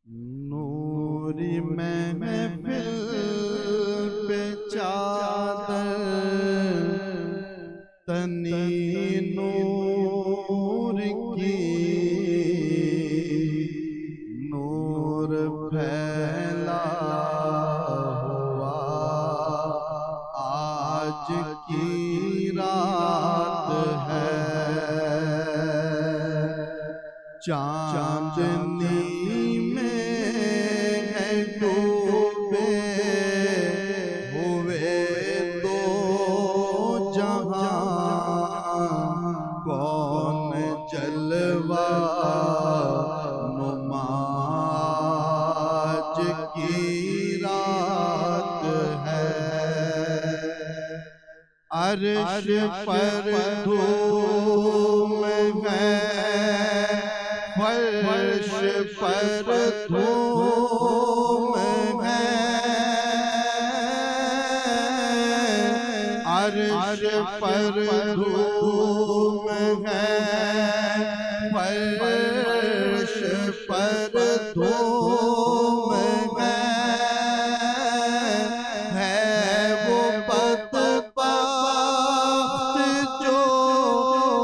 نوری محفل پہ چادر تنی نور کی نور پھیلا ہوا آج کی رات ہے چاندنی ڈوبے ہوئے دو جہاں کون جلوہ نما آج کی رات ہے عرش پر دھوم ہے فرش پر دھوم ہے عرش پر دھوم ہے فرش پر دھوم ہے وہ بدبخت جو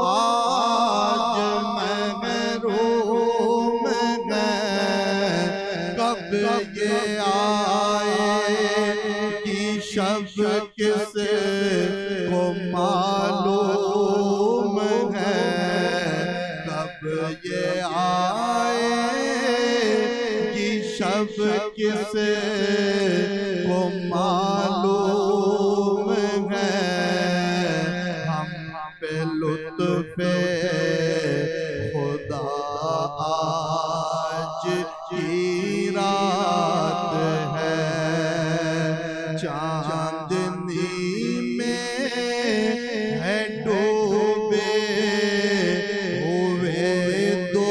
آج محروم ہے کب یہ آئے گی شب کس کو معلوم ہے کب یہ آئے گی شب کس کو معلوم ہے ہم پہ لطف خدا آج کی رات ہے چاندنی میں ہے ڈوبے ہوئے دو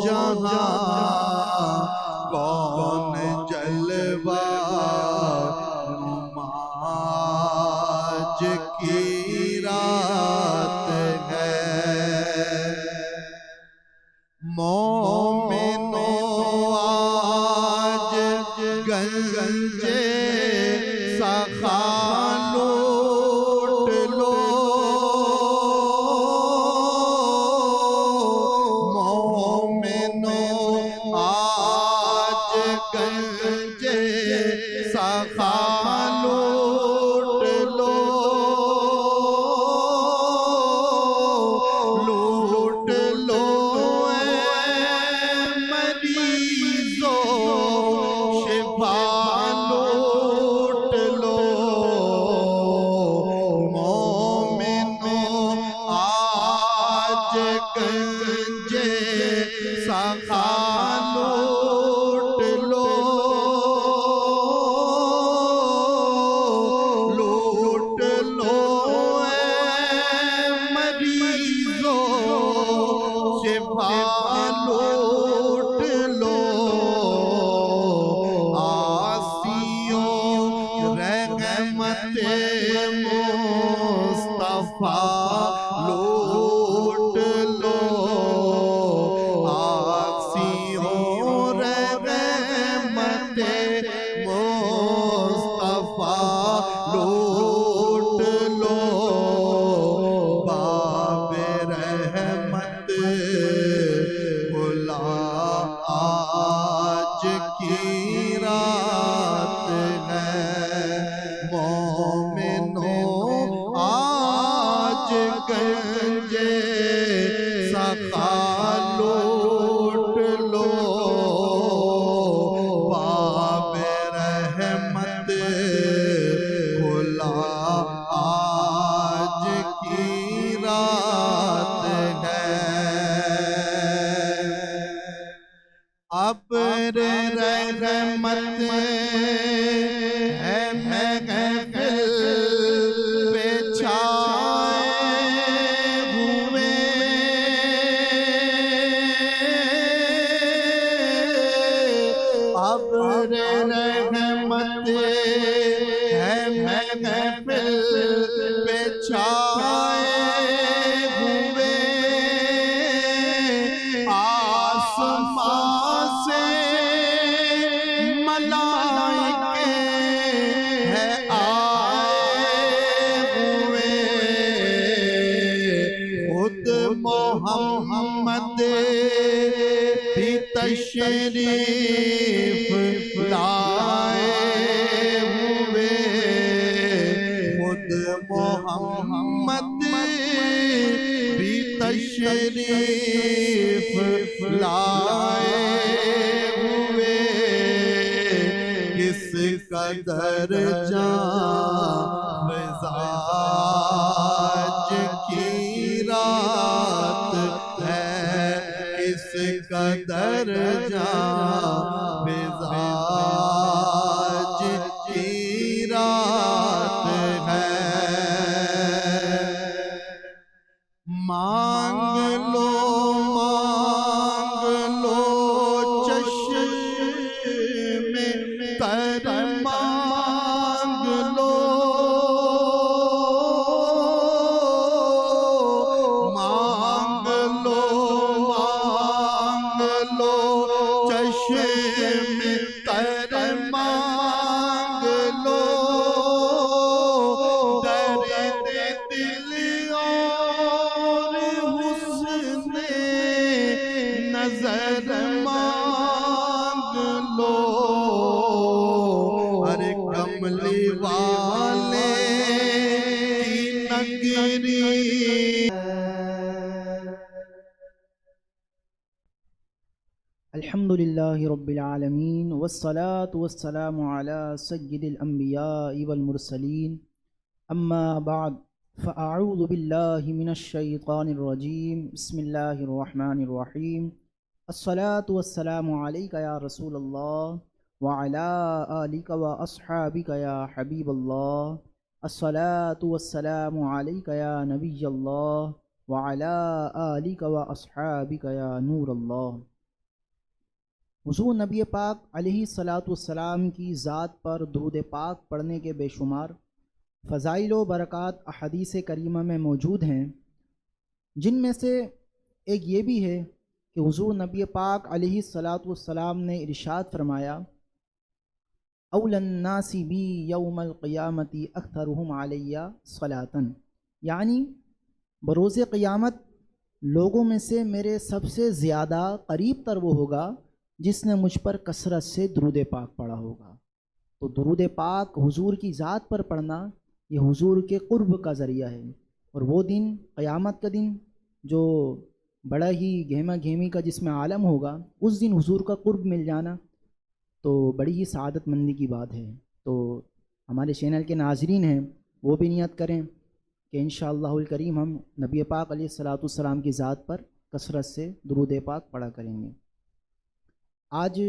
جہاں کون جلوہ نما آج کی رات ہے مومنو آج گنج سخا لوٹ لو مومنو آج گنج سخا لوٹ لو لوٹ لو شفا لوٹ لو مومنو آج گنج سخا لوٹ لو لوٹ لو مریضو شفا لوٹ لو رحمت مصطفیٰ لوٹ لو آسیوں رحمت مصطفیٰ لوٹ لو باب رحمت کھلا آج کی رات ہے مومنو آج محفل پہ چھائے ہوئے آسمان سے ملائکے ہیں آئے ہوئے خود محمد بھی تشریف لائے ہوئے خود محمد بھی تشریف لائے ہوئے کس قدر جاں مزاج کی رات ہے کس قدر جاں مزاج کی رات ہے مانگ لو چشم تر مانگ لو چشم تر مانگ لو درد دل اور حسن نظر مانگ لو ارے کملی والے کی نگری الحمد للہ رب العالمین والصلاة والسلام علی سید الانبیاء والمرسلین اما بعد فاعوذ باللہ من الشیطان الرجیم بسم اللہ الرحمن الرحیم الصلاة والسلام علیک یا رسول اللہ وعلی آلک واصحابک یا حبیب اللہ الصلاة والسلام علیک یا نبی اللہ وعلی آلک واصحابک یا نور اللہ حضور نبی پاک علیہ الصلاۃ والسلام کی ذات پر درود پاک پڑھنے کے بے شمار فضائل و برکات احادیث کریمہ میں موجود ہیں جن میں سے ایک یہ بھی ہے کہ حضور نبی پاک علیہ الصلاۃ والسلام نے ارشاد فرمایا اول الناس بی یوم القیامت اکثرہم علی صلاۃ یعنی بروز قیامت لوگوں میں سے میرے سب سے زیادہ قریب تر وہ ہوگا جس نے مجھ پر کثرت سے درود پاک پڑھا ہوگا تو درود پاک حضور کی ذات پر پڑھنا یہ حضور کے قرب کا ذریعہ ہے اور وہ دن قیامت کا دن جو بڑا ہی گہما گہمی کا جس میں عالم ہوگا اس دن حضور کا قرب مل جانا تو بڑی ہی سعادت مندی کی بات ہے تو ہمارے چینل کے ناظرین ہیں وہ بھی نیت کریں کہ انشاءاللہ الکریم ہم نبی پاک علیہ الصلاۃ والسلام کی ذات پر کثرت سے درود پاک پڑھا کریں گے آج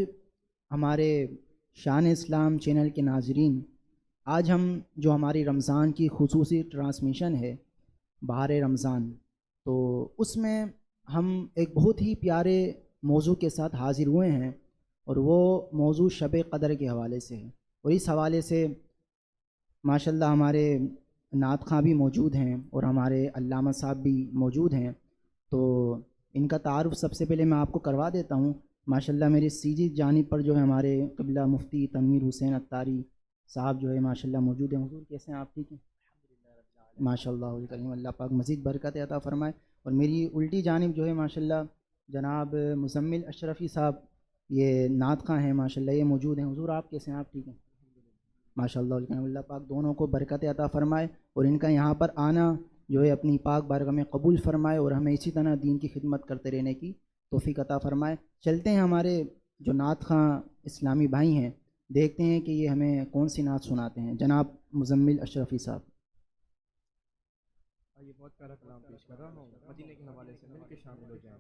ہمارے شان اسلام چینل کے ناظرین آج ہم جو ہماری رمضان کی خصوصی ٹرانسمیشن ہے بہار رمضان تو اس میں ہم ایک بہت ہی پیارے موضوع کے ساتھ حاضر ہوئے ہیں اور وہ موضوع شب قدر کے حوالے سے ہے اور اس حوالے سے ماشاءاللہ ہمارے نعت خواں بھی موجود ہیں اور ہمارے علامہ صاحب بھی موجود ہیں تو ان کا تعارف سب سے پہلے میں آپ کو کروا دیتا ہوں ماشاءاللہ میری سیدھی جانب پر جو ہے ہمارے قبلہ مفتی تنویر حسین عطاری صاحب جو ہے ماشاءاللہ موجود ہیں حضور کیسے ہیں آپ ٹھیک ہیں ماشاءاللہ الکریم اللہ پاک مزید برکت عطا فرمائے اور میری الٹی جانب جو ہے ماشاءاللہ جناب مزمل اشرفی صاحب یہ نعت خواں ہیں ماشاءاللہ یہ موجود ہیں حضور آپ کیسے ہیں آپ ٹھیک ہیں ماشاءاللہ الکریم اللہ پاک دونوں کو برکت عطا فرمائے اور ان کا یہاں پر آنا جو ہے اپنی پاک بارگاہ میں قبول فرمائے اور ہمیں اسی طرح دین کی خدمت کرتے رہنے کی توفیق عطا فرمائے چلتے ہیں ہمارے جو نعت خواں اسلامی بھائی ہیں دیکھتے ہیں کہ یہ ہمیں کون سی نعت سناتے ہیں جناب مزمل اشرفی صاحب یہ بہت پیارا کلام پیش کر رہا ہوں مدینے کے حوالے سے مل کے شامل ہو جائیں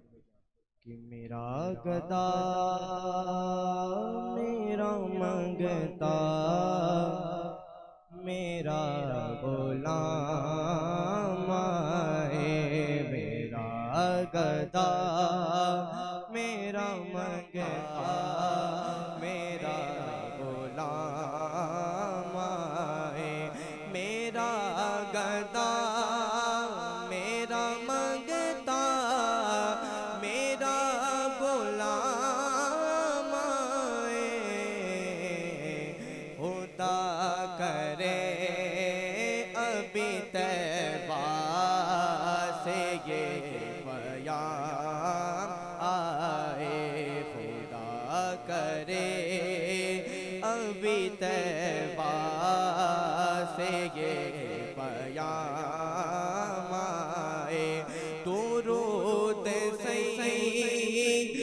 کہ میرا گدا میرا منگتا میرا غلام آئے میرا گدا میرا منگتا میرا غلام آئے یہ پیام آئے، درود سید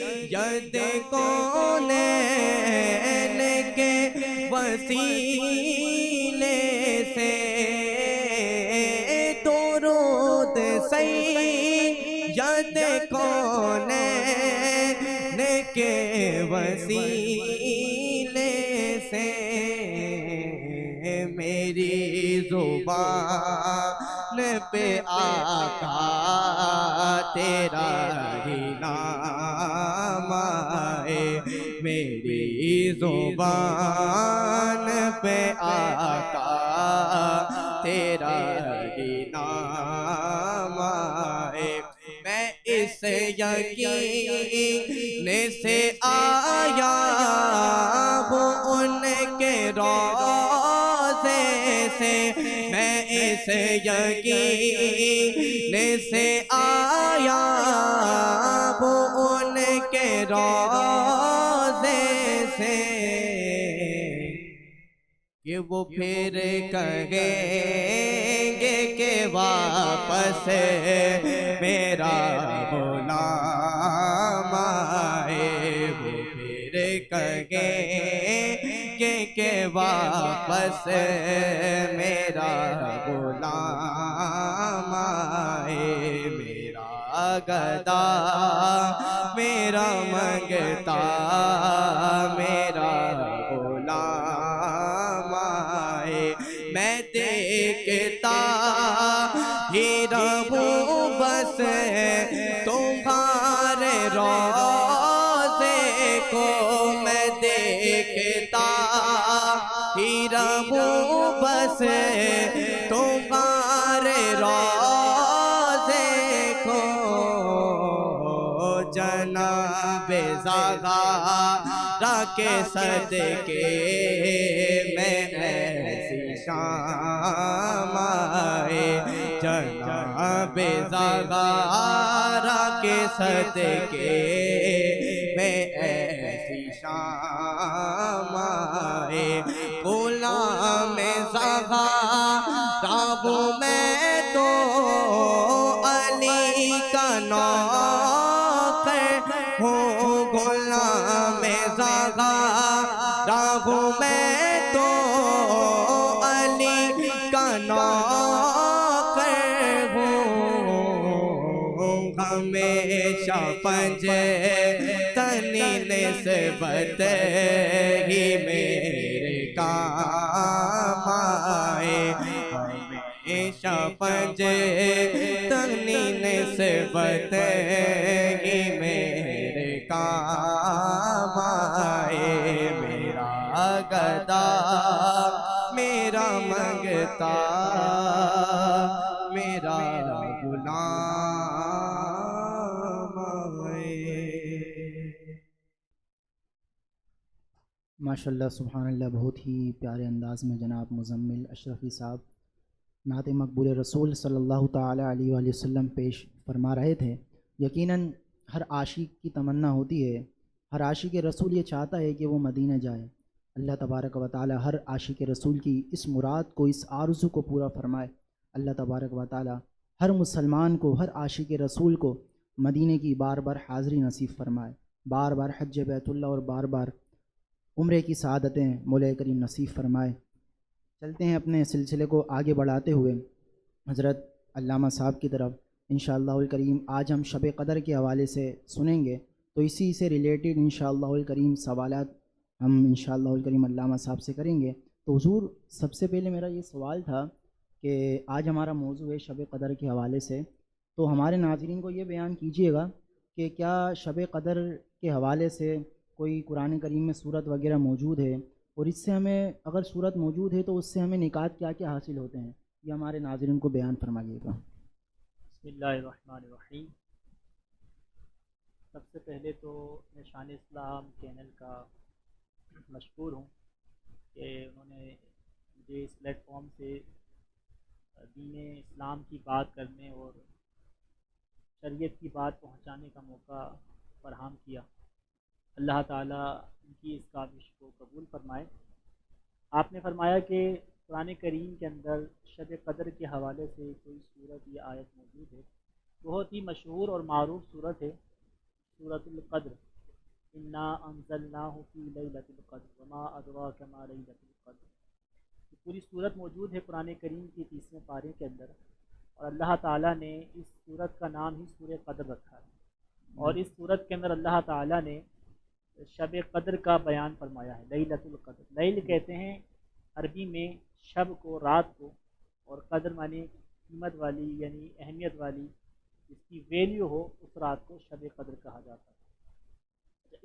کونین کے وسیلے سے، درود سید کونین کے وسیلے سے، میری زبان پہ آقا تیرا ہی نام آئے، میری زبان پہ آقا تیرا ہی نام آئے، میں اس یقین سے آیا ہوں ان کے روضے سے، میں اس یقین سے آیا ہوں ان کے روضے سے، کہ وہ پھر کہیں گے کہ واپس میرا غلام آئے، وہ پھر کہیں گے کہ واپس میرا غلام آئے، میرا گدا میرا منگتا میرا غلام آئے، میں دیکھتا ہی رہوں بس تمہارے روضے کو، میں دیکھتا ہی رہوں بس تمہارے روضے کو، جناب زغارا کے صدقے میں ایسی شام آئے، جناب زغارا کے صدقے میں ایسی شام آئے، غلام زغارا ہوں میں تو علی کا نوکر ہوں، غلام زغارا ہوں میں تو علی کا نوکر ہوں، ہمیشہ پنجتنی نسبت ہی میرے کام آئے، ہمیشہ پنجتنی نسبت ہی میرے کام آئے، میرا گدا میرا منگتا میرا غلام آئے۔ ماشاءاللہ سبحان اللہ، بہت ہی پیارے انداز میں جناب مزمل اشرفی صاحب نعت مقبول رسول صلی اللہ تعالی علیہ وآلہ وسلم پیش فرما رہے تھے۔ یقیناً ہر عاشق کی تمنا ہوتی ہے، ہر عاشق رسول یہ چاہتا ہے کہ وہ مدینہ جائے۔ اللہ تبارک و تعالی ہر عاشق رسول کی اس مراد کو، اس آرزو کو پورا فرمائے۔ اللہ تبارک و تعالی ہر مسلمان کو، ہر عاشق رسول کو مدینہ کی بار بار حاضری نصیب فرمائے، بار بار حج بیت اللہ اور بار بار عمرے کی سعادتیں مولا کریم نصیب فرمائے۔ چلتے ہیں اپنے سلسلے کو آگے بڑھاتے ہوئے حضرت علامہ صاحب کی طرف۔ انشاءاللہ الکریم آج ہم شب قدر کے حوالے سے سنیں گے، تو اسی سے ریلیٹڈ انشاءاللہ الکریم سوالات ہم انشاءاللہ الکریم علامہ صاحب سے کریں گے۔ تو حضور، سب سے پہلے میرا یہ سوال تھا کہ آج ہمارا موضوع ہے شب قدر کے حوالے سے، تو ہمارے ناظرین کو یہ بیان کیجیے گا کہ کیا شب قدر کے حوالے سے کوئی قرآن کریم میں صورت وغیرہ موجود ہے، اور اس سے ہمیں اگر صورت موجود ہے تو اس سے ہمیں نکات کیا کیا حاصل ہوتے ہیں، یہ ہمارے ناظرین کو بیان فرمائیے گا۔ بسم اللہ الرحمن الرحیم۔ سب سے پہلے تو میں شان اسلام چینل کا مشکور ہوں کہ انہوں نے مجھے اس پلیٹ فارم سے دین اسلام کی بات کرنے اور شریعت کی بات پہنچانے کا موقع فراہم کیا۔ اللہ تعالیٰ ان کی اس کاوش کو قبول فرمائے۔ آپ نے فرمایا کہ قرآن کریم کے اندر شب قدر کے حوالے سے کوئی صورت یا آیت موجود ہے، بہت ہی مشہور اور معروف صورت ہے سورۃ القدر، انا انزلناہ فی لیلۃ القدر وما ادراک ما لیلۃ القدر۔ یہ پوری صورت موجود ہے قرآن کریم کی 30ویں پارے کے اندر، اور اللہ تعالیٰ نے اس صورت کا نام ہی سورہ قدر رکھا ہے، اور اس صورت کے اندر اللہ تعالیٰ نے شب قدر کا بیان فرمایا ہے۔ لیلۃ القدر، لیل کہتے ہیں عربی میں شب کو، رات کو، اور قدر معنی قیمت والی یعنی اہمیت والی، جس کی ویلیو ہو، اس رات کو شب قدر کہا جاتا ہے۔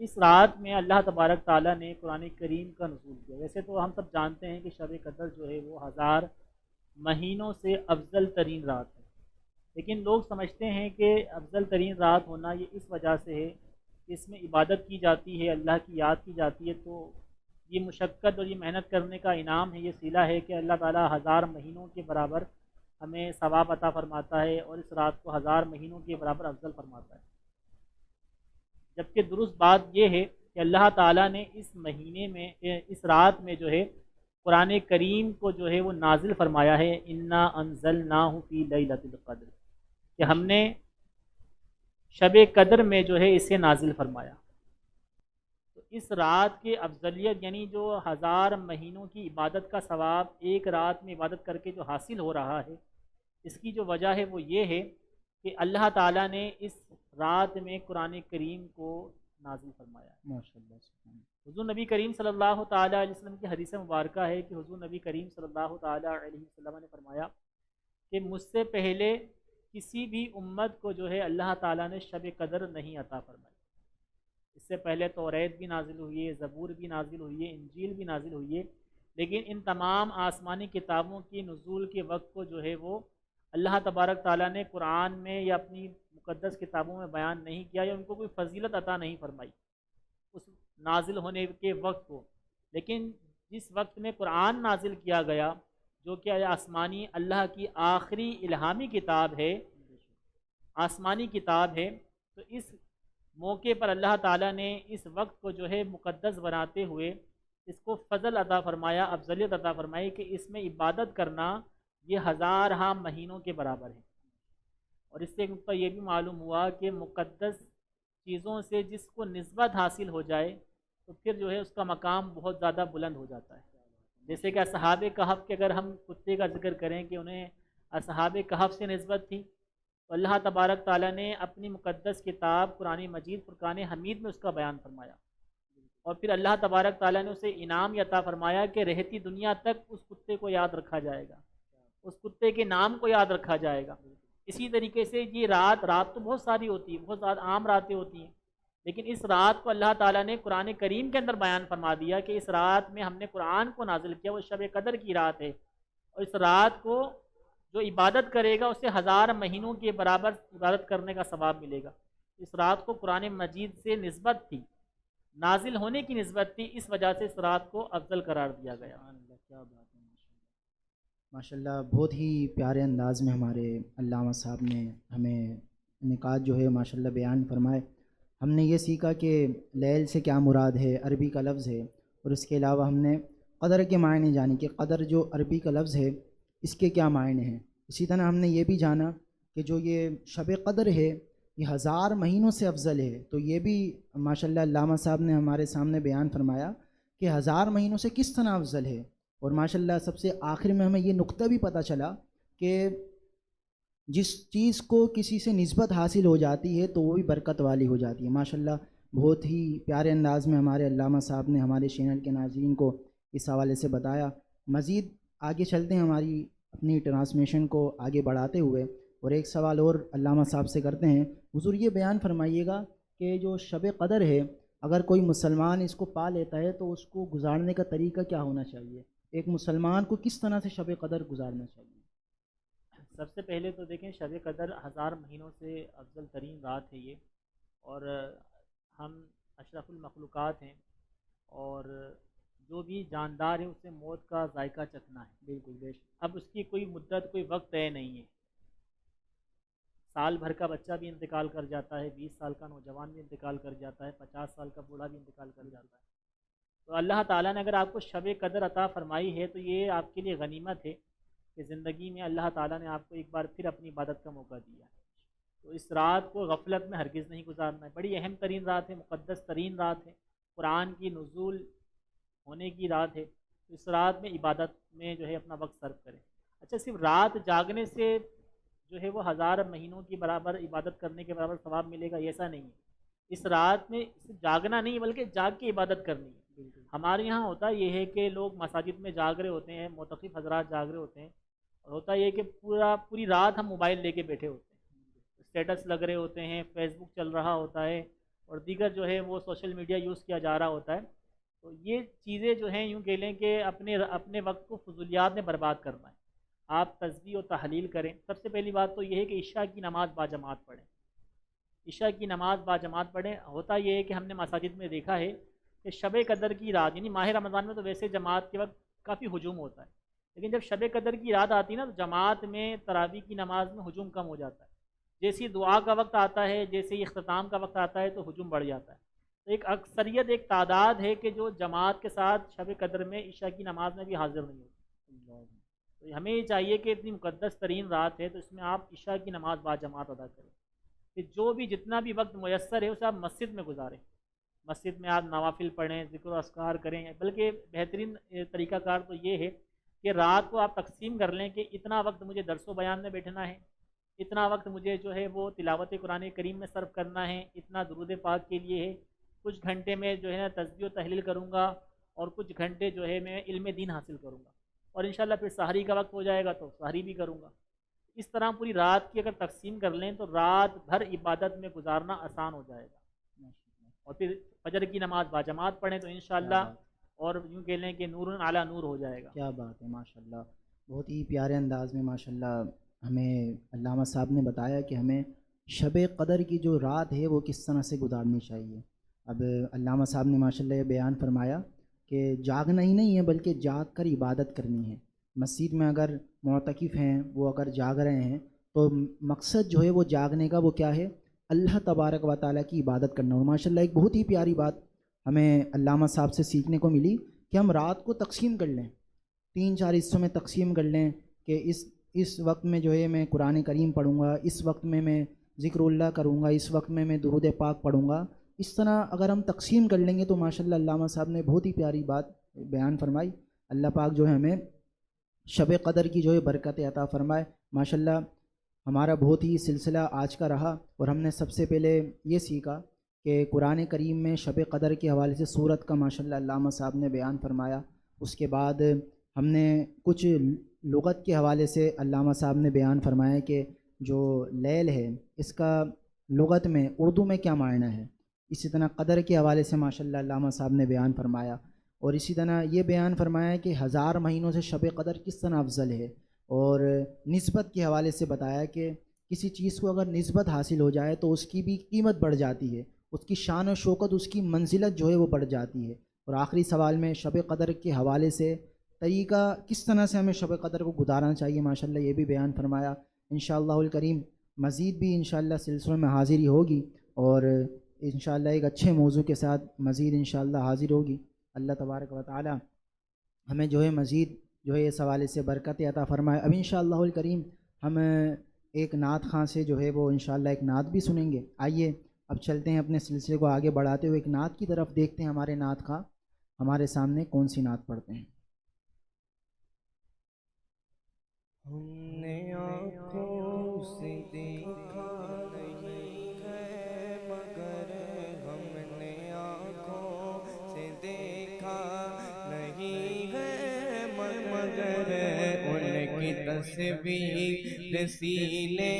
اس رات میں اللہ تبارک تعالیٰ نے قرآن کریم کا نزول کیا۔ ویسے تو ہم سب جانتے ہیں کہ شب قدر جو ہے وہ 1000 مہینوں سے افضل ترین رات ہے، لیکن لوگ سمجھتے ہیں کہ افضل ترین رات ہونا یہ اس وجہ سے ہے کہ اس میں عبادت کی جاتی ہے، اللہ کی یاد کی جاتی ہے، تو یہ مشقت اور یہ محنت کرنے کا انعام ہے، یہ صلہ ہے کہ اللہ تعالیٰ 1000 مہینوں کے برابر ہمیں ثواب عطا فرماتا ہے، اور اس رات کو 1000 مہینوں کے برابر افضل فرماتا ہے۔ جبکہ درست بات یہ ہے کہ اللہ تعالیٰ نے اس مہینے میں، اس رات میں جو ہے قرآن کریم کو جو ہے وہ نازل فرمایا ہے، انا انزلناہ فی لیلۃ القدر، کہ ہم نے شب قدر میں جو ہے اسے نازل فرمایا۔ تو اس رات کے افضلیت یعنی جو 1000 مہینوں کی عبادت کا ثواب ایک رات میں عبادت کر کے جو حاصل ہو رہا ہے، اس کی جو وجہ ہے وہ یہ ہے کہ اللہ تعالیٰ نے اس رات میں قرآن کریم کو نازل فرمایا ہے۔ ماشاءاللہ سبحان حضور نبی کریم صلی اللہ تعالیٰ علیہ وسلم کی حدیث مبارکہ ہے کہ حضور نبی کریم صلی اللہ تعالیٰ علیہ وسلم نے فرمایا کہ مجھ سے پہلے کسی بھی امت کو جو ہے اللہ تعالیٰ نے شب قدر نہیں عطا فرمائی۔ اس سے پہلے توریت بھی نازل ہوئی ہے، زبور بھی نازل ہوئی ہے، انجیل بھی نازل ہوئی ہے، لیکن ان تمام آسمانی کتابوں کی نزول کے وقت کو جو ہے وہ اللہ تبارک تعالیٰ نے قرآن میں یا اپنی مقدس کتابوں میں بیان نہیں کیا، یا ان کو کوئی فضیلت عطا نہیں فرمائی اس نازل ہونے کے وقت کو۔ لیکن جس وقت میں قرآن نازل کیا گیا، جو کہ آسمانی اللہ کی آخری الہامی کتاب ہے، آسمانی کتاب ہے، تو اس موقع پر اللہ تعالیٰ نے اس وقت کو جو ہے مقدس بناتے ہوئے اس کو فضل عطا فرمایا، افضلیت عطا فرمائی کہ اس میں عبادت کرنا یہ 1000 مہینوں کے برابر ہے۔ اور اس سے ایک نقطہ یہ بھی معلوم ہوا کہ مقدس چیزوں سے جس کو نسبت حاصل ہو جائے تو پھر جو ہے اس کا مقام بہت زیادہ بلند ہو جاتا ہے۔ جیسے کہ اصحاب کہف کے اگر ہم کتے کا ذکر کریں کہ انہیں اصحاب کہف سے نسبت تھی، تو اللہ تبارک تعالیٰ نے اپنی مقدس کتاب قرآن مجید فرقان حمید میں اس کا بیان فرمایا، اور پھر اللہ تبارک تعالیٰ نے اسے انعام عطا فرمایا کہ رہتی دنیا تک اس کتے کو یاد رکھا جائے گا، اس کتے کے نام کو یاد رکھا جائے گا۔ اسی طریقے سے یہ رات تو بہت ساری ہوتی ہے، بہت زیادہ عام راتیں ہوتی ہیں، لیکن اس رات کو اللہ تعالیٰ نے قرآن کریم کے اندر بیان فرما دیا کہ اس رات میں ہم نے قرآن کو نازل کیا، وہ شب قدر کی رات ہے، اور اس رات کو جو عبادت کرے گا اسے 1000 مہینوں کے برابر عبادت کرنے کا ثواب ملے گا۔ اس رات کو قرآن مجید سے نسبت تھی، نازل ہونے کی نسبت تھی، اس وجہ سے اس رات کو افضل قرار دیا گیا۔ کیا بات ہے، ماشاءاللہ بہت ہی پیارے انداز میں ہمارے علامہ صاحب نے ہمیں نکات جو ہے ماشاءاللہ بیان فرمائے۔ ہم نے یہ سیکھا کہ لیل سے کیا مراد ہے، عربی کا لفظ ہے، اور اس کے علاوہ ہم نے قدر کے معنی جانی کہ قدر جو عربی کا لفظ ہے اس کے کیا معنی ہیں۔ اسی طرح ہم نے یہ بھی جانا کہ جو یہ شب قدر ہے یہ 1000 مہینوں سے افضل ہے، تو یہ بھی ماشاءاللہ علامہ صاحب نے ہمارے سامنے بیان فرمایا کہ 1000 مہینوں سے کس طرح افضل ہے۔ اور ماشاءاللہ سب سے آخر میں ہمیں یہ نقطہ بھی پتہ چلا کہ جس چیز کو کسی سے نسبت حاصل ہو جاتی ہے تو وہ بھی برکت والی ہو جاتی ہے۔ ماشاءاللہ بہت ہی پیارے انداز میں ہمارے علامہ صاحب نے ہمارے چینل کے ناظرین کو اس حوالے سے بتایا۔ مزید آگے چلتے ہیں اپنی ٹرانسمیشن کو آگے بڑھاتے ہوئے، اور ایک سوال اور علامہ صاحب سے کرتے ہیں۔ حضور یہ بیان فرمائیے گا کہ جو شب قدر ہے اگر کوئی مسلمان اس کو پا لیتا ہے تو اس کو گزارنے کا طریقہ کیا ہونا چاہیے؟ ایک مسلمان کو کس طرح سے شب قدر گزارنا چاہیے؟ سب سے پہلے تو دیکھیں شب قدر 1000 مہینوں سے افضل ترین رات ہے یہ، اور ہم اشرف المخلوقات ہیں، اور جو بھی جاندار ہے اسے موت کا ذائقہ چکھنا ہے۔ بالکل بے شک۔ اب اس کی کوئی مدت، کوئی وقت طے نہیں ہے۔ سال بھر کا بچہ بھی انتقال کر جاتا ہے، 20 سال کا نوجوان بھی انتقال کر جاتا ہے، 50 سال کا بوڑھا بھی انتقال کر جاتا ہے۔ تو اللہ تعالیٰ نے اگر آپ کو شب قدر عطا فرمائی ہے تو یہ آپ کے لیے غنیمت ہے کہ زندگی میں اللہ تعالیٰ نے آپ کو ایک بار پھر اپنی عبادت کا موقع دیا ہے۔ تو اس رات کو غفلت میں ہرگز نہیں گزارنا ہے، بڑی اہم ترین رات ہے، مقدس ترین رات ہے، قرآن کی نزول ہونے کی رات ہے۔ تو اس رات میں عبادت میں جو ہے اپنا وقت صرف کریں۔ اچھا، صرف رات جاگنے سے جو ہے وہ 1000 مہینوں کی برابر عبادت کرنے کے برابر ثواب ملے گا، ایسا نہیں ہے۔ اس رات میں صرف جاگنا نہیں بلکہ جاگ کے عبادت کرنی ہے۔ ہمارے یہاں ہوتا یہ ہے کہ لوگ مساجد میں جاگ رہے ہوتے ہیں، معتکف حضرات جاگ رہے ہوتے ہیں، اور ہوتا یہ کہ پوری رات ہم موبائل لے کے بیٹھے ہوتے ہیں، اسٹیٹس لگ رہے ہوتے ہیں، فیس بک چل رہا ہوتا ہے، اور دیگر جو ہے وہ سوشل میڈیا یوز کیا جا رہا ہوتا ہے۔ تو یہ چیزیں جو ہیں یوں کہہ لیں کہ اپنے وقت کو فضولیات میں برباد کرنا ہے۔ آپ تسبیح و تحلیل کریں۔ سب سے پہلی بات تو یہ ہے کہ عشاء کی نماز باجماعت پڑھیں، عشاء کی نماز باجماعت پڑھیں۔ ہوتا یہ ہے کہ ہم نے مساجد میں دیکھا ہے کہ شب قدر کی رات، یعنی ماہ رمضان میں تو ویسے جماعت کے وقت کافی ہجوم ہوتا ہے، لیکن جب شب قدر کی رات آتی ہے نا تو جماعت میں تراویح کی نماز میں ہجوم کم ہو جاتا ہے۔ جیسی دعا کا وقت آتا ہے، جیسے ہی اختتام کا وقت آتا ہے تو ہجوم بڑھ جاتا ہے۔ تو ایک اکثریت، ایک تعداد ہے کہ جو جماعت کے ساتھ شب قدر میں عشاء کی نماز میں بھی حاضر نہیں ہوتی۔ تو ہمیں یہ چاہیے کہ اتنی مقدس ترین رات ہے تو اس میں آپ عشاء کی نماز باجماعت ادا کریں، کہ جو بھی جتنا بھی وقت میسر ہے اسے آپ مسجد میں گزاریں، مسجد میں آپ نوافل پڑھیں، ذکر و اذکار کریں۔ بلکہ بہترین طریقہ کار تو یہ ہے کہ رات کو آپ تقسیم کر لیں کہ اتنا وقت مجھے درس و بیان میں بیٹھنا ہے، اتنا وقت مجھے جو ہے وہ تلاوت قرآن کریم میں صرف کرنا ہے، اتنا درود پاک کے لیے ہے، کچھ گھنٹے میں جو ہے نا تسبیح و تحلیل کروں گا، اور کچھ گھنٹے جو ہے میں علم دین حاصل کروں گا، اور انشاءاللہ پھر سحری کا وقت ہو جائے گا تو سحری بھی کروں گا۔ اس طرح پوری رات کی اگر تقسیم کر لیں تو رات بھر عبادت میں گزارنا آسان ہو جائے گا، اور پھر فجر کی نماز باجماعت پڑھیں تو انشاءاللہ اور یوں کہہ لیں کہ نور علی نور ہو جائے گا۔ کیا بات ہے، ماشاءاللہ، بہت ہی پیارے انداز میں ماشاءاللہ ہمیں علامہ صاحب نے بتایا کہ ہمیں شب قدر کی جو رات ہے وہ کس طرح سے گزارنی چاہیے۔ اب علامہ صاحب نے ماشاءاللہ یہ بیان فرمایا کہ جاگنا ہی نہیں ہے بلکہ جاگ کر عبادت کرنی ہے۔ مسجد میں اگر معتکف ہیں وہ اگر جاگ رہے ہیں تو مقصد جو ہے وہ جاگنے کا وہ کیا ہے؟ اللہ تبارک و تعالیٰ کی عبادت کرنا۔ اور ماشاءاللہ ایک بہت ہی پیاری بات ہمیں علامہ صاحب سے سیکھنے کو ملی کہ ہم رات کو تقسیم کر لیں، 3-4 حصوں میں تقسیم کر لیں کہ اس وقت میں جو ہے میں قرآن کریم پڑھوں گا، اس وقت میں ذکر اللہ کروں گا، اس وقت میں درود پاک پڑھوں گا۔ اس طرح اگر ہم تقسیم کر لیں گے تو ماشاءاللہ علامہ صاحب نے بہت ہی پیاری بات بیان فرمائی۔ اللہ پاک جو ہے ہمیں شب قدر کی جو ہے برکت عطا فرمائے۔ ماشاءاللہ ہمارا بہت ہی سلسلہ آج کا رہا، اور ہم نے سب سے پہلے یہ سیکھا کہ قرآن کریم میں شب قدر کے حوالے سے سورت کا ماشاءاللہ علامہ صاحب نے بیان فرمایا۔ اس کے بعد ہم نے کچھ لغت کے حوالے سے علامہ صاحب نے بیان فرمایا کہ جو لیل ہے اس کا لغت میں اردو میں کیا معنی ہے۔ اسی طرح قدر کے حوالے سے ماشاءاللہ علامہ صاحب نے بیان فرمایا، اور اسی طرح یہ بیان فرمایا کہ 1000 مہینوں سے شب قدر کس طرح افضل ہے، اور نسبت کے حوالے سے بتایا کہ کسی چیز کو اگر نسبت حاصل ہو جائے تو اس کی بھی قیمت بڑھ جاتی ہے، اس کی شان و شوکت، اس کی منزلت جو ہے وہ بڑھ جاتی ہے۔ اور آخری سوال میں شب قدر کے حوالے سے طریقہ کس طرح سے ہمیں شب قدر کو گزارنا چاہیے، ماشاءاللہ یہ بھی بیان فرمایا۔ انشاءاللہ الکریم مزید بھی انشاءاللہ سلسلوں میں حاضری ہوگی، اور انشاءاللہ ایک اچھے موضوع کے ساتھ مزید انشاءاللہ حاضر ہوگی۔ اللہ تبارک و تعالی ہمیں جو ہے مزید جو ہے اس حوالے سے برکت عطا فرمائے۔ اب انشاءاللہ الکریم ہم ایک نعت خواں سے جو ہے وہ انشاءاللہ ایک نعت بھی سنیں گے۔ آئیے اب چلتے ہیں اپنے سلسلے کو آگے بڑھاتے ہوئے ایک نعت کی طرف، دیکھتے ہیں ہمارے نعت خواں ہمارے سامنے کون سی نعت پڑھتے ہیں۔ ہم نے آنکھوں سے دیکھا نہیں ہے مگر، ہم نے آنکھوں سے دیکھا نہیں ہے مگر، ان کی تصویر سینے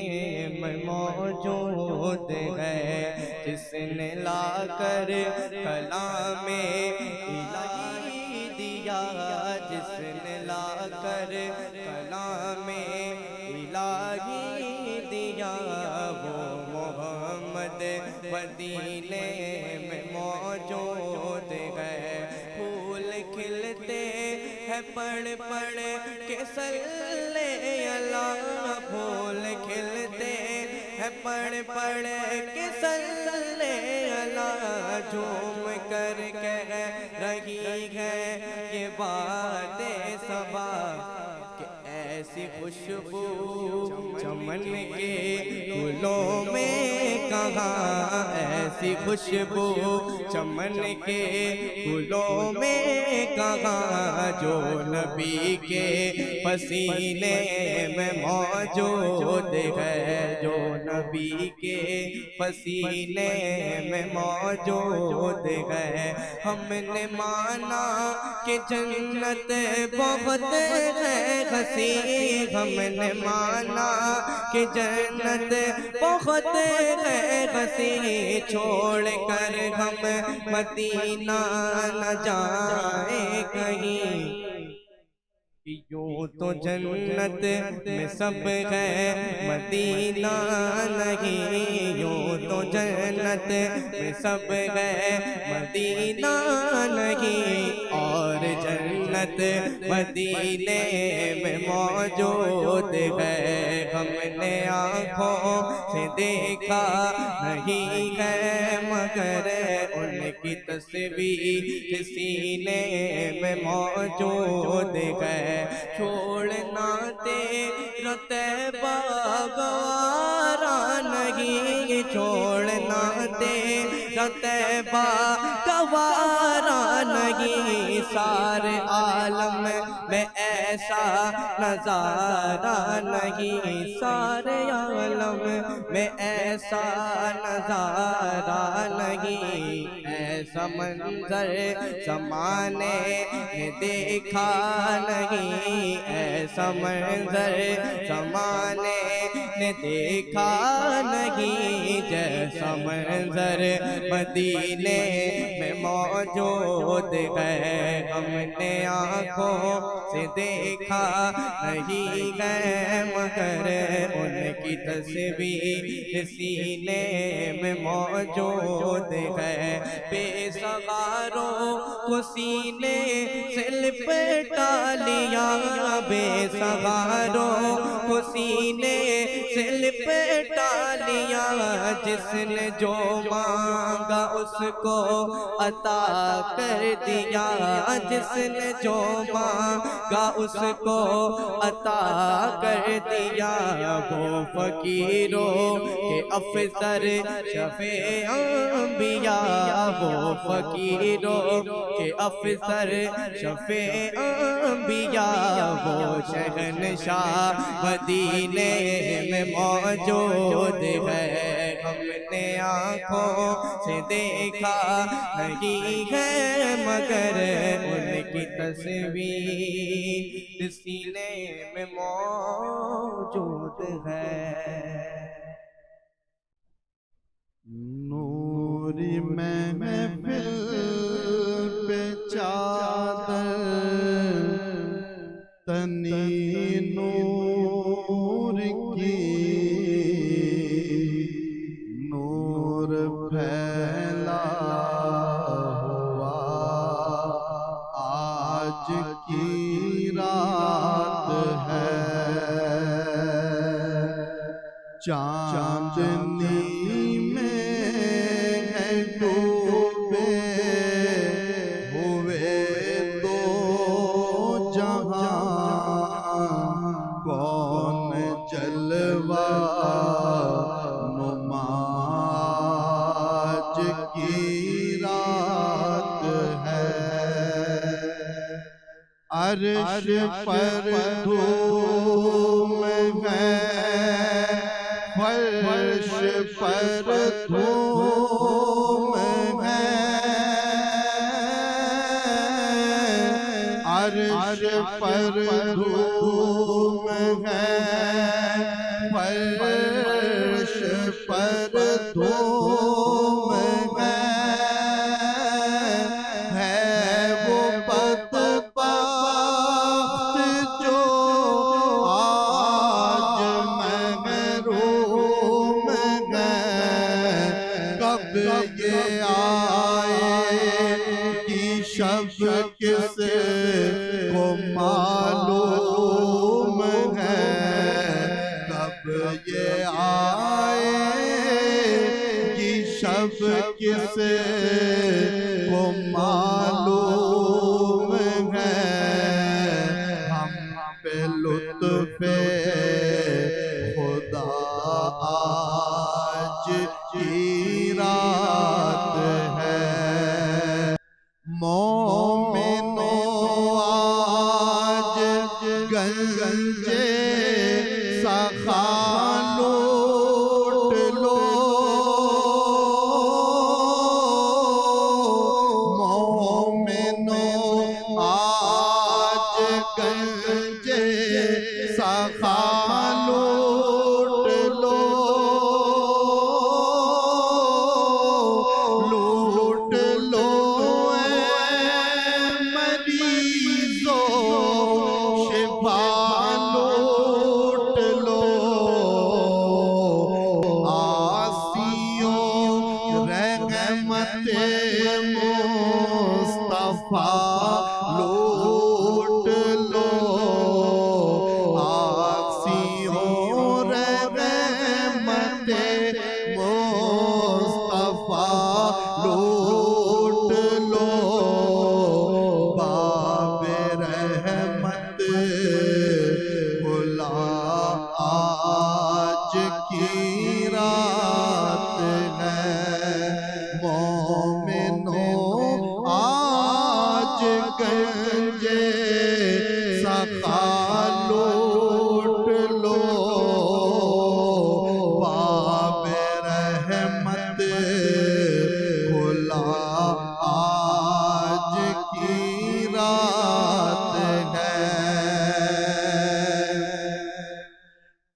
میں موجود ہے، جس نے لا کر کلام الہی دیا، جس نے لا کر کلام الہی دیا، وہ محمد مدینے میں موجود ہے۔ پھول کھلتے ہیں پڑھ پڑھ کے صلی اللہ، پھول کھلتے ہیں پڑھ پڑھ کے صلی اللہ جھوم کر کہہ رہی ہے یہ بات صبا کہ ایسی خوشبو چمن کے گلوں میں کہاں، ایسی خوشبو چمن کے گلوں میں کہاں، جو نبی کے پسینے میں موجود ہے، جو نبی کے پسینے میں موجود ہے۔ ہم نے مانا کہ جنت بہت ہے حسین، ہم نے مانا کہ جنت بہت ہے حسین، چھوڑ کر ہم مدینہ نہ جائیں کہیں، یوں تو جنت میں سب ہے مدینہ نہیں، یوں تو جنت میں سب ہے مدینہ نہیں، اور جنت مدینے میں موجود ہے، ہم نے آنکھوں سے دیکھا نہیں ہے مگر ان کی تصویر سینے میں موجود ہے۔ چھوڑنا تیرا طیبہ گوارا نہیں، چھوڑنا تیرا طیبہ گوارا نہیں، سارے عالم میں ایسا نظارہ نہیں، سارے عالم میں ایسا نظارہ نہیں، ایسا منظر زمانے نے دیکھا نہیں، ایسا منظر زمانے نے دیکھا نہیں، جیسا منظر مدینے میں موجود ہے، ہم نے آنکھوں سے دیکھا نہیں ہے مگر ان کی تصویر سینے میں موجود ہے۔ بے سہاروں کو سینے سے لپٹا لیا، بے سہاروں کو سینے سے لپٹا لیا، جس نے جو مانگا اس کو عطا کر دیا، جس نے جو مانگا اس کو عطا کر دیا، وہ فقیروں کے افسر شفیع انبیاء، وہ فقیروں کے افسر شفیع انبیاء، وہ شہنشاہ مدینے میں موجود ہے، ہم نے آنکھوں سے دیکھا نہیں ہے مگر ان کی تصویر سینے میں موجود ہے۔ نوری محفل پہ چادر تنی نور کی، نور پھیلا ہوا آج کی رات ہے، چاندنی میں ہے ڈوبے ہوئے دو جہاں، کون جلوہ نما آج کی رات ہے، عرش پر دھوم ہے، فرش پر دھوم ہے، عرش پر دھوم ہے، فرش پر دھوم ہے وہ بدبخت جو آج محروم ہے، کب یہ آئے کی شب کس کو معلوم ہے، کب یہ آئے کس کو معلوم ہے ہم پہ لطف خدا آج کی رات ہے مومنوں آج گنج سخا لوٹ لو مومنوں آج گنج سخا لوٹ لو لوٹ لو اے مریضوں شفا لوٹ لو آسیوں رحمت مصطفیٰ لوٹ لو آسیوں رحمت مصطفیٰ لوٹ لو باب رحمت کھلا آج کی رات ہے مومنوں آج گنج سخا لوٹ لو باب رحمت کھلا آج کی رات ہے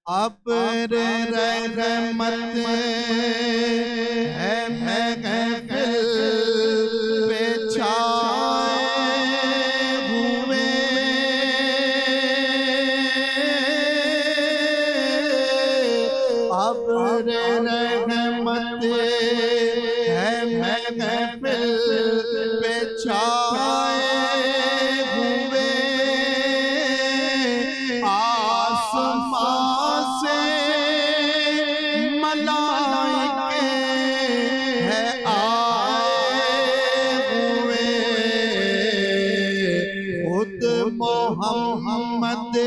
ابر رحمت ہے محفل پہ چھائے ہوئے ابر رحمت ہے محفل پہ چھائے ہوئے آسمان سے ملائکے ہیں آئے ہوئے خود محمد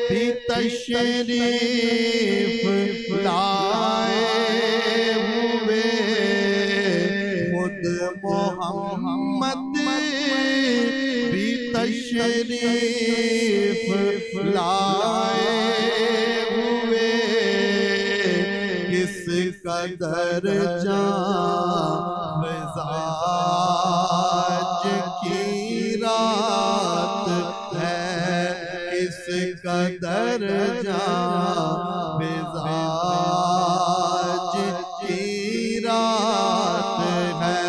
بھی تشریف لائے ہوئے خود محمد بھی تشریف لائے ہوئے کس قدر جان مزاج کی رات ہے کس قدر جان مزاج کی رات ہے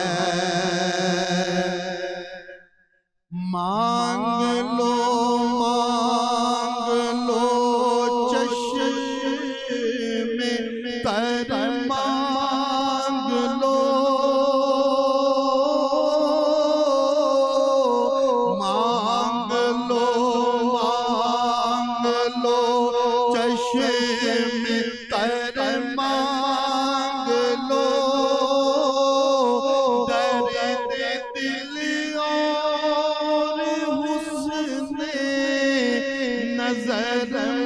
مانگ لو چشم تر مانگ لو مانگ لو چشم تر مانگ لو درد دل اور حسن نظر